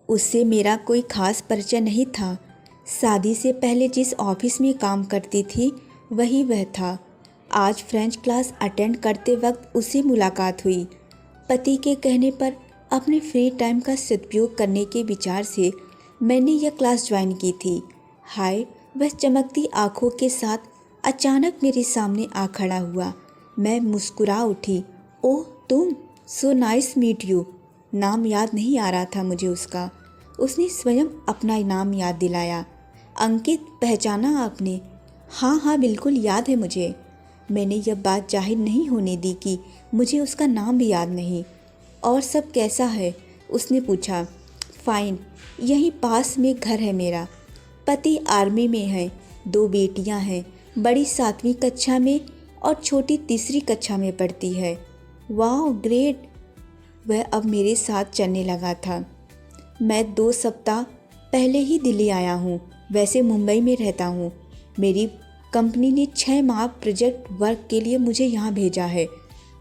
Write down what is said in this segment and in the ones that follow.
उससे मेरा कोई खास परिचय नहीं था। शादी से पहले जिस ऑफिस में काम करती थी वही वह था। आज फ्रेंच क्लास अटेंड करते वक्त उससे मुलाकात हुई। पति के कहने पर अपने फ्री टाइम का सदुपयोग करने के विचार से मैंने यह क्लास ज्वाइन की थी। हाय, वह चमकती आंखों के साथ अचानक मेरे सामने आ खड़ा हुआ। मैं मुस्कुरा उठी। ओह तुम, सो नाइस मीट यू। नाम याद नहीं आ रहा था मुझे उसका। उसने स्वयं अपना नाम याद दिलाया। अंकित, पहचाना आपने? हाँ हाँ, बिल्कुल याद है मुझे। मैंने यह बात जाहिर नहीं होने दी कि मुझे उसका नाम भी याद नहीं। और सब कैसा है? उसने पूछा। फाइन, यहीं पास में घर है मेरा। पति आर्मी में है, 2 बेटियां हैं। बड़ी 7वीं कक्षा में और छोटी 3री कक्षा में पढ़ती है। वाह ग्रेट। वह अब मेरे साथ चलने लगा था। मैं 2 सप्ताह पहले ही दिल्ली आया हूँ। वैसे मुंबई में रहता हूँ। मेरी कंपनी ने 6 माह प्रोजेक्ट वर्क के लिए मुझे यहाँ भेजा है।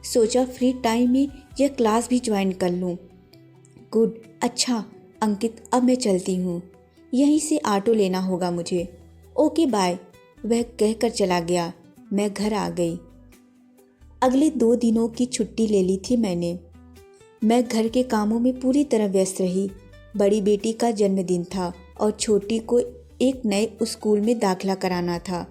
सोचा फ्री टाइम में यह क्लास भी ज्वाइन कर लूँ। गुड, अच्छा अंकित, अब मैं चलती हूँ। यहीं से ऑटो लेना होगा मुझे। Okay bye. वह कहकर चला गया। मैं घर आ गई। अगले 2 दिनों की छुट्टी ले ली थी मैंने। मैं घर के कामों में पूरी तरह व्यस्त रही। बड़ी बेटी का जन्मदिन था और छोटी को एक नए स्कूल में दाखिला कराना था।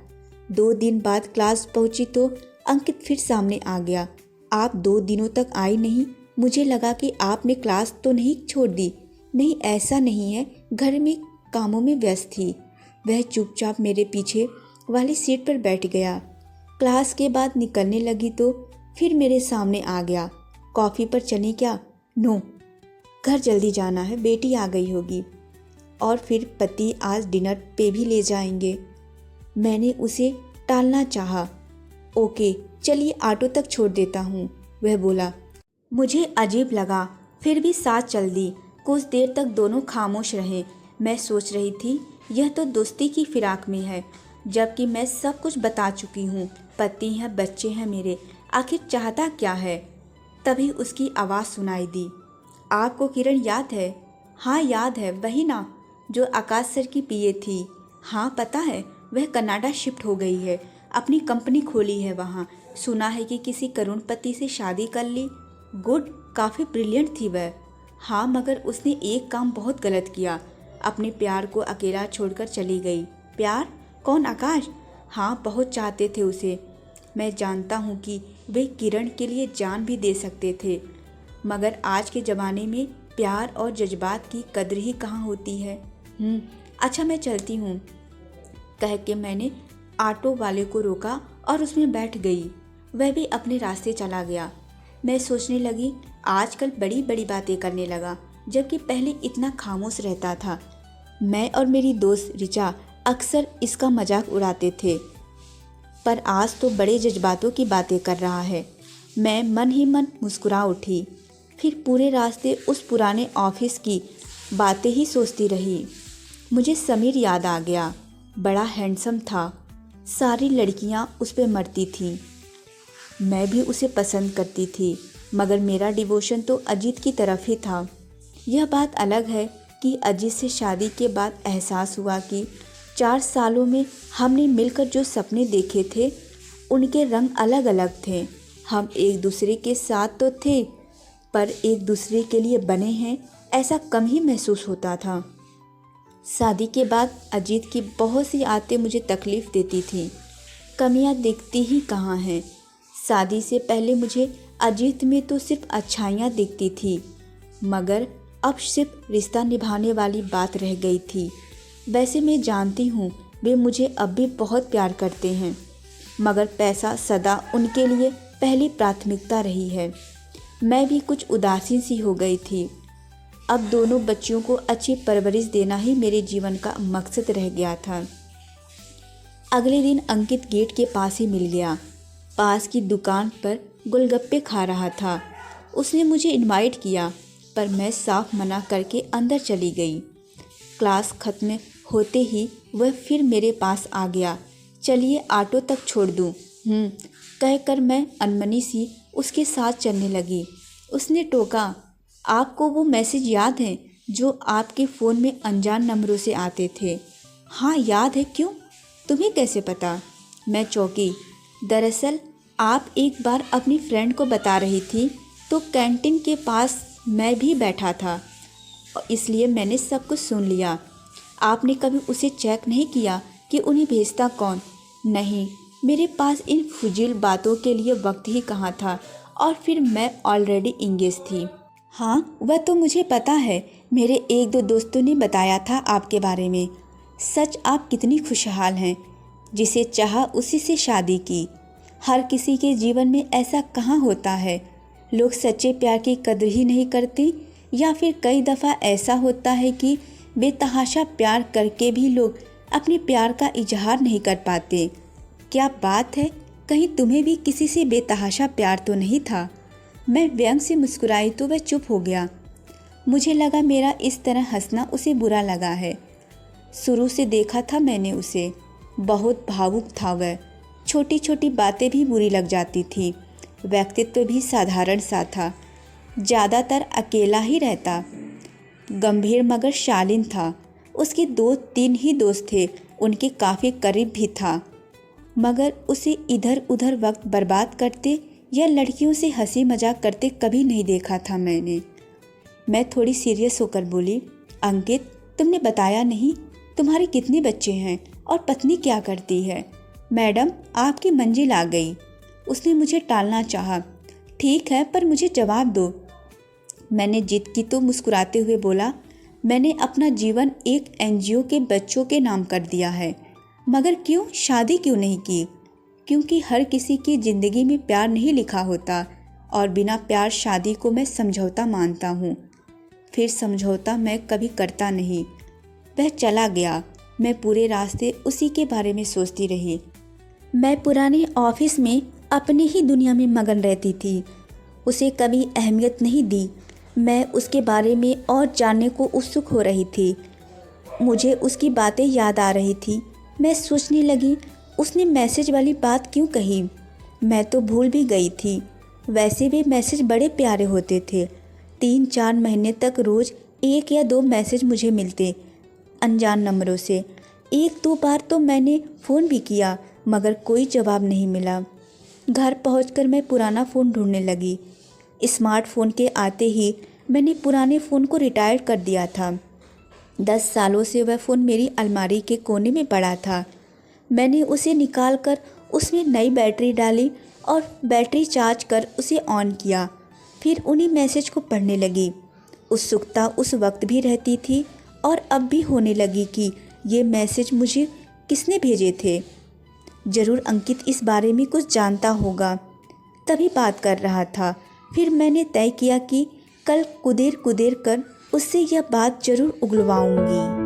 2 दिन बाद क्लास पहुंची तो अंकित फिर सामने आ गया। आप 2 दिनों तक आई नहीं। मुझे लगा कि आपने क्लास तो नहीं छोड़ दी। नहीं, ऐसा नहीं है, घर में कामों में व्यस्त थी। वह चुपचाप मेरे पीछे वाली सीट पर बैठ गया। क्लास के बाद निकलने लगी तो फिर मेरे सामने आ गया। कॉफ़ी पर चलें क्या? नो, घर जल्दी जाना है, बेटी आ गई होगी। और फिर पति आज डिनर पे भी ले जाएंगे। मैंने उसे टालना चाहा। ओके, चलिए ऑटो तक छोड़ देता हूँ, वह बोला। मुझे अजीब लगा, फिर भी साथ चल दी। कुछ देर तक दोनों खामोश रहे। मैं सोच रही थी यह तो दोस्ती की फिराक में है, जबकि मैं सब कुछ बता चुकी हूँ। पति हैं, बच्चे हैं मेरे, आखिर चाहता क्या है? तभी उसकी आवाज़ सुनाई दी। आपको किरण याद है? हाँ याद है, वही ना जो आकाश सर की पीए थी। हाँ पता है, वह कनाडा शिफ्ट हो गई है, अपनी कंपनी खोली है वहाँ। सुना है कि किसी करोड़पति से शादी कर ली। गुड, काफ़ी ब्रिलियंट थी वह। हाँ, मगर उसने एक काम बहुत गलत किया, अपने प्यार को अकेला छोड़कर चली गई। प्यार? कौन, आकाश? हाँ, बहुत चाहते थे उसे। मैं जानता हूँ कि वे किरण के लिए जान भी दे सकते थे, मगर आज के ज़माने में प्यार और जज्बात की कद्र ही कहाँ होती है। अच्छा मैं चलती हूँ, कह के मैंने ऑटो वाले को रोका और उसमें बैठ गई। वह भी अपने रास्ते चला गया। मैं सोचने लगी, आजकल बड़ी बड़ी बातें करने लगा, जबकि पहले इतना खामोश रहता था। मैं और मेरी दोस्त रिचा अक्सर इसका मजाक उड़ाते थे, पर आज तो बड़े जज्बातों की बातें कर रहा है। मैं मन ही मन मुस्कुरा उठी। फिर पूरे रास्ते उस पुराने ऑफिस की बातें ही सोचती रही। मुझे समीर याद आ गया। बड़ा हैंडसम था, सारी लड़कियां उस पर मरती थीं। मैं भी उसे पसंद करती थी, मगर मेरा डिवोशन तो अजीत की तरफ ही था। यह बात अलग है कि अजीत से शादी के बाद एहसास हुआ कि 4 सालों में हमने मिलकर जो सपने देखे थे उनके रंग अलग अलग थे। हम एक दूसरे के साथ तो थे, पर एक दूसरे के लिए बने हैं ऐसा कम ही महसूस होता था। शादी के बाद अजीत की बहुत सी आदतें मुझे तकलीफ़ देती थीं। कमियां दिखती ही कहाँ हैं। शादी से पहले मुझे अजीत में तो सिर्फ अच्छाइयाँ दिखती थी, मगर अब सिर्फ रिश्ता निभाने वाली बात रह गई थी। वैसे मैं जानती हूँ वे मुझे अब भी बहुत प्यार करते हैं, मगर पैसा सदा उनके लिए पहली प्राथमिकता रही है। मैं भी कुछ उदासीन सी हो गई थी। अब दोनों बच्चियों को अच्छी परवरिश देना ही मेरे जीवन का मकसद रह गया था। अगले दिन अंकित गेट के पास ही मिल गया। पास की दुकान पर गोलगप्पे खा रहा था। उसने मुझे इनवाइट किया, पर मैं साफ मना करके अंदर चली गई। क्लास खत्म होते ही वह फिर मेरे पास आ गया। चलिए ऑटो तक छोड़ दूँ, कहकर मैं अनमनी सी उसके साथ चलने लगी। उसने टोका, आपको वो मैसेज याद है जो आपके फ़ोन में अनजान नंबरों से आते थे। हाँ याद है, क्यों? तुम्हें कैसे पता? मैं चौंकी। दरअसल आप एक बार अपनी फ्रेंड को बता रही थी तो कैंटीन के पास मैं भी बैठा था, और इसलिए मैंने सब कुछ सुन लिया। आपने कभी उसे चेक नहीं किया कि उन्हें भेजता कौन? नहीं, मेरे पास इन फुजील बातों के लिए वक्त ही कहाँ था, और फिर मैं ऑलरेडी इंगेज थी। हाँ, वह तो मुझे पता है, मेरे एक दो दोस्तों ने बताया था आपके बारे में। सच आप कितनी खुशहाल हैं, जिसे चाहा उसी से शादी की। हर किसी के जीवन में ऐसा कहाँ होता है। लोग सच्चे प्यार की कदर ही नहीं करते, या फिर कई दफ़ा ऐसा होता है कि बेतहाशा प्यार करके भी लोग अपने प्यार का इजहार नहीं कर पाते। क्या बात है, कहीं तुम्हें भी किसी से बेतहाशा प्यार तो नहीं था? मैं व्यंग से मुस्कुराई तो वह चुप हो गया। मुझे लगा मेरा इस तरह हंसना उसे बुरा लगा है। शुरू से देखा था मैंने उसे, बहुत भावुक था वह। छोटी छोटी बातें भी बुरी लग जाती थी। व्यक्तित्व भी साधारण सा था, ज़्यादातर अकेला ही रहता। गंभीर मगर शालीन था। उसके 2-3 ही दोस्त थे, उनके काफ़ी करीब भी था। मगर उसे इधर उधर वक्त बर्बाद करते या लड़कियों से हंसी मजाक करते कभी नहीं देखा था मैंने। मैं थोड़ी सीरियस होकर बोली, अंकित, तुमने बताया नहीं तुम्हारे कितने बच्चे हैं और पत्नी क्या करती है? मैडम, आपकी मंजिल आ गई। उसने मुझे टालना चाहा। ठीक है, पर मुझे जवाब दो। मैंने जिद की तो मुस्कुराते हुए बोला, मैंने अपना जीवन एक एनजीओ के बच्चों के नाम कर दिया है। मगर क्यों, शादी क्यों नहीं की? क्योंकि हर किसी की ज़िंदगी में प्यार नहीं लिखा होता, और बिना प्यार शादी को मैं समझौता मानता हूँ। फिर समझौता मैं कभी करता नहीं। वह चला गया। मैं पूरे रास्ते उसी के बारे में सोचती रही। मैं पुराने ऑफिस में अपनी ही दुनिया में मगन रहती थी, उसे कभी अहमियत नहीं दी। मैं उसके बारे में और जानने को उत्सुक हो रही थी। मुझे उसकी बातें याद आ रही थी। मैं सोचने लगी, उसने मैसेज वाली बात क्यों कही? मैं तो भूल भी गई थी। वैसे भी मैसेज बड़े प्यारे होते थे। 3-4 महीने तक रोज़ 1 या 2 मैसेज मुझे मिलते अनजान नंबरों से। 1-2 बार तो मैंने फ़ोन भी किया, मगर कोई जवाब नहीं मिला। घर पहुंचकर मैं पुराना फ़ोन ढूंढने लगी। स्मार्टफ़ोन के आते ही मैंने पुराने फ़ोन को रिटायर कर दिया था। 10 सालों से वह फ़ोन मेरी अलमारी के कोने में पड़ा था। मैंने उसे निकाल कर उसमें नई बैटरी डाली और बैटरी चार्ज कर उसे ऑन किया। फिर उन्हीं मैसेज को पढ़ने लगी। उत्सुकता उस वक्त भी रहती थी और अब भी होने लगी कि ये मैसेज मुझे किसने भेजे थे। ज़रूर अंकित इस बारे में कुछ जानता होगा, तभी बात कर रहा था। फिर मैंने तय किया कि कल कुदेर कुदेर कर उससे यह बात ज़रूर उगलवाऊंगी।